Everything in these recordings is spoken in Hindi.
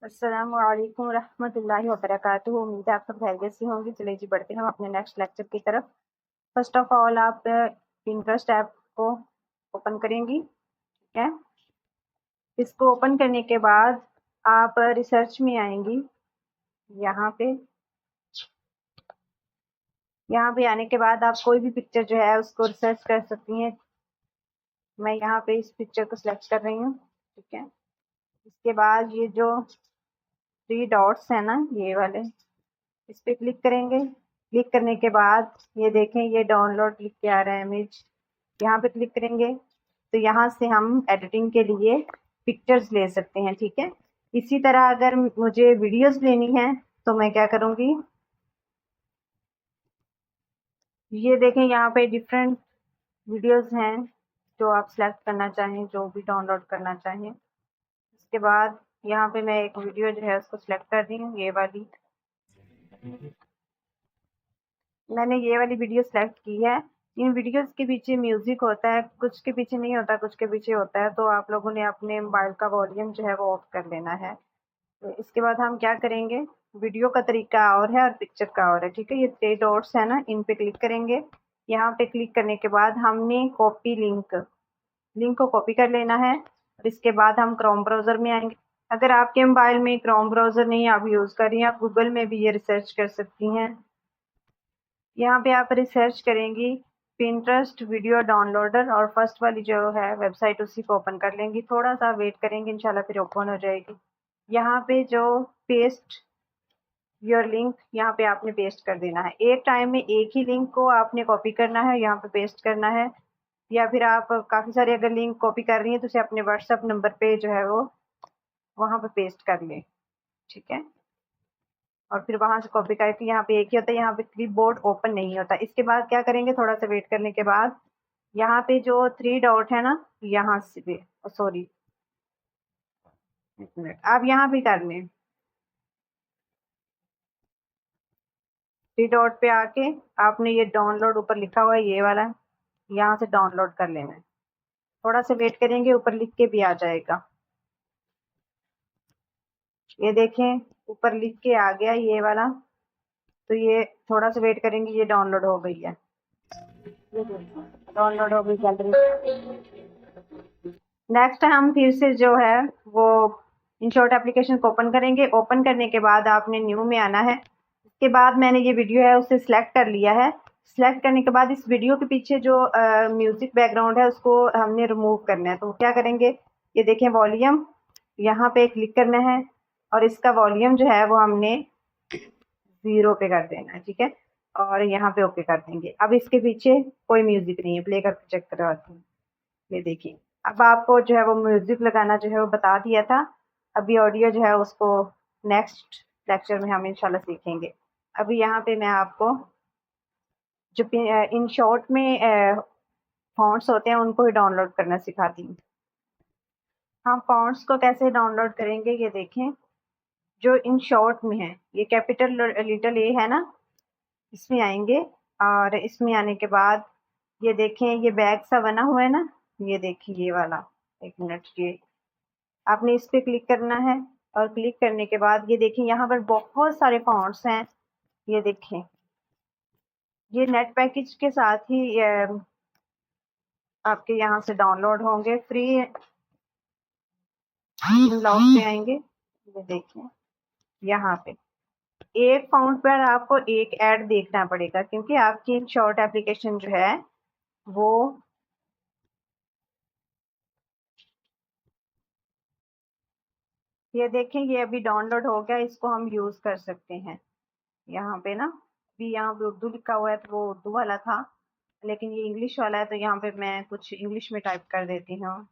अस्सलामु अलैकुम रहमतुल्लाहि व बरकातुहू। उम्मीद है आप सब खैरियत से होंगे। चलिए जी बढ़ते हैं हम अपने नेक्स्ट लेक्चर की तरफ। फर्स्ट ऑफ ऑल आप पिंटरेस्ट ऐप को ओपन करेंगी, ठीक है। इसको ओपन करने के बाद आप रिसर्च में आएंगी। यहाँ पे आने के बाद आप कोई भी पिक्चर जो है उसको रिसर्च कर सकती हैं। मैं यहाँ पे इस पिक्चर को सिलेक्ट कर रही हूँ, ठीक है। इसके बाद ये जो 3 डॉट्स है ना, ये वाले, इस पे क्लिक करेंगे। क्लिक करने के बाद ये देखें, ये डाउनलोड लिख के आ रहा है इमेज। यहाँ पे क्लिक करेंगे तो यहाँ से हम एडिटिंग के लिए पिक्चर्स ले सकते हैं, ठीक है। इसी तरह अगर मुझे वीडियोस लेनी है तो मैं क्या करूँगी, ये देखें यहाँ पे डिफरेंट वीडियोस हैं जो आप सेलेक्ट करना चाहें, जो भी डाउनलोड करना चाहें। इसके बाद यहाँ पे मैं एक वीडियो जो है उसको सिलेक्ट कर रही हूँ, ये वाली। मैंने ये वाली वीडियो सेलेक्ट की है। इन वीडियोस के पीछे म्यूजिक होता है, कुछ के पीछे नहीं होता, कुछ के पीछे होता है, तो आप लोगों ने अपने मोबाइल का वॉल्यूम जो है वो ऑफ कर लेना है। तो इसके बाद हम क्या करेंगे, वीडियो का तरीका और है और पिक्चर का और है, ठीक है। ये 3 डॉट्स है ना, इन पे क्लिक करेंगे। यहाँ पे क्लिक करने के बाद हमने कॉपी लिंक को कॉपी कर लेना है। इसके बाद हम क्रोम ब्राउजर में आएंगे। अगर आपके मोबाइल में क्रोम ब्राउजर नहीं आप यूज कर रही हैं, आप गूगल में भी ये रिसर्च कर सकती हैं। यहाँ पे आप रिसर्च करेंगी पिंटरेस्ट वीडियो डाउनलोडर, और फर्स्ट वाली जो है वेबसाइट उसी को ओपन कर लेंगी। थोड़ा सा वेट करेंगे, इंशाल्लाह फिर ओपन हो जाएगी। यहाँ पे जो पेस्ट योर लिंक, यहाँ पे आपने पेस्ट कर देना है। एक टाइम में एक ही लिंक को आपने कॉपी करना है, यहाँ पे पेस्ट करना है। या फिर आप काफ़ी सारे अगर लिंक कॉपी कर रही हैं तो उसे अपने व्हाट्सएप नंबर पे जो है वो वहाँ पे पेस्ट कर लें, ठीक है। और फिर वहां से कॉपी करके, यहाँ पे एक ही होता है, यहाँ पे क्लिप बोर्ड ओपन नहीं होता। इसके बाद क्या करेंगे, थोड़ा सा वेट करने के बाद यहाँ पे जो 3 डॉट है ना, यहाँ से, सॉरी एक मिनट, आप यहाँ भी कर लें। 3 डॉट पे आके आपने ये डाउनलोड ऊपर लिखा हुआ है, ये वाला, यहाँ से डाउनलोड कर लेना है। थोड़ा सा वेट करेंगे, ऊपर लिख के भी आ जाएगा। ये देखें, ऊपर लिख के आ गया ये वाला। तो ये थोड़ा सा वेट करेंगे, ये डाउनलोड हो गई है। डाउनलोड हो गई गैलरी। नेक्स्ट हम फिर से जो है वो InShot एप्लीकेशन को ओपन करेंगे। ओपन करने के बाद आपने न्यू में आना है। इसके बाद मैंने ये वीडियो है उसे सिलेक्ट कर लिया है। सिलेक्ट करने के बाद इस वीडियो के पीछे जो म्यूजिक बैकग्राउंड है उसको हमने रिमूव करना है। तो क्या करेंगे, ये देखें वॉल्यूम, यहाँ पे क्लिक करना है और इसका वॉल्यूम जो है वो हमने 0 पे कर देना है, ठीक है। और यहाँ पे ओके कर देंगे। अब इसके पीछे कोई म्यूजिक नहीं है, प्ले करके चेक करवाती हूँ। ये देखिए, अब आपको जो है वो म्यूजिक लगाना जो है वो बता दिया था। अभी ऑडियो जो है उसको नेक्स्ट लेक्चर में हम इंशाल्लाह सीखेंगे। अभी यहाँ पे मैं आपको जो इन शॉर्ट में फॉन्ट्स होते हैं उनको ही डाउनलोड करना सिखाती हूँ। हम फॉन्ट्स को कैसे डाउनलोड करेंगे, ये देखें। जो इन शॉर्ट में है, ये कैपिटल लिटिल ए है ना, इसमें आएंगे। और इसमें आने के बाद ये देखें, ये बैग सा बना हुआ है ना, ये देखिए ये वाला, एक मिनट, ये आपने इस पे क्लिक करना है। और क्लिक करने के बाद ये देखिए यहाँ पर बहुत सारे फॉन्ट्स हैं। ये देखें, ये नेट पैकेज के साथ ही आपके यहाँ से डाउनलोड होंगे, फ्री ब्लॉग पे आएंगे। ये देखें, यहाँ पे एक फॉन्ट पर आपको एक ऐड देखना पड़ेगा, क्योंकि आपकी शॉर्ट एप्लीकेशन जो है वो ये देखें, ये अभी डाउनलोड हो गया। इसको हम यूज कर सकते हैं। यहाँ पे ना, अभी यहाँ पे उर्दू लिखा हुआ है तो वो उर्दू वाला था, लेकिन ये इंग्लिश वाला है, तो यहाँ पे मैं कुछ इंग्लिश में टाइप कर देती हूँ।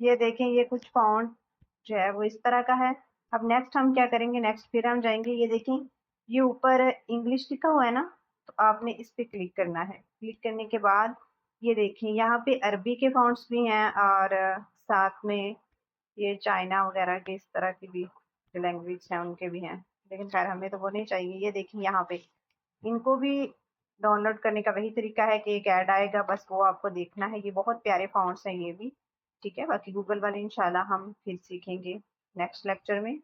ये देखें, ये कुछ फॉन्ट जो है वो इस तरह का है। अब नेक्स्ट हम क्या करेंगे, नेक्स्ट फिर हम जाएंगे। ये देखें, ये ऊपर इंग्लिश लिखा हुआ है ना, तो आपने इस पे क्लिक करना है। क्लिक करने के बाद ये देखें, यहाँ पे अरबी के फॉन्ट्स भी हैं और साथ में ये चाइना वगैरह के इस तरह की भी जो लैंग्वेज है उनके भी हैं, लेकिन खैर हमें तो वो नहीं चाहिए। ये देखिए यहाँ पे इनको भी डाउनलोड करने का वही तरीका है कि एक ऐड आएगा, बस वो आपको देखना है। ये बहुत प्यारे फ़ॉन्ट्स हैं ये भी, ठीक है। बाकी गूगल वाले इंशाल्लाह हम फिर सीखेंगे नेक्स्ट लेक्चर में।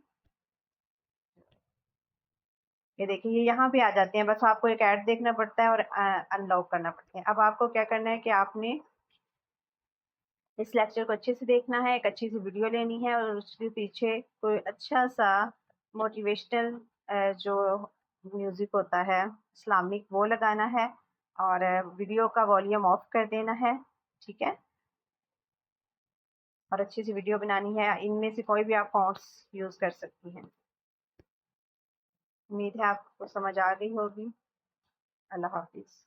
ये देखिए ये यहाँ पे आ जाते हैं, बस आपको एक ऐड देखना पड़ता है और अनलॉक करना पड़ता है। अब आपको क्या करना है कि आपने इस लेक्चर को अच्छे से देखना है, एक अच्छी सी वीडियो लेनी है और उसके पीछे कोई अच्छा सा मोटिवेशनल जो म्यूजिक होता है इस्लामिक, वो लगाना है और वीडियो का वॉल्यूम ऑफ कर देना है, ठीक है। और अच्छी सी वीडियो बनानी है, इनमें से कोई भी आप फ़ॉन्ट्स यूज़ कर सकती हैं। उम्मीद है आपको समझ आ गई होगी। अल्लाह हाफिज़।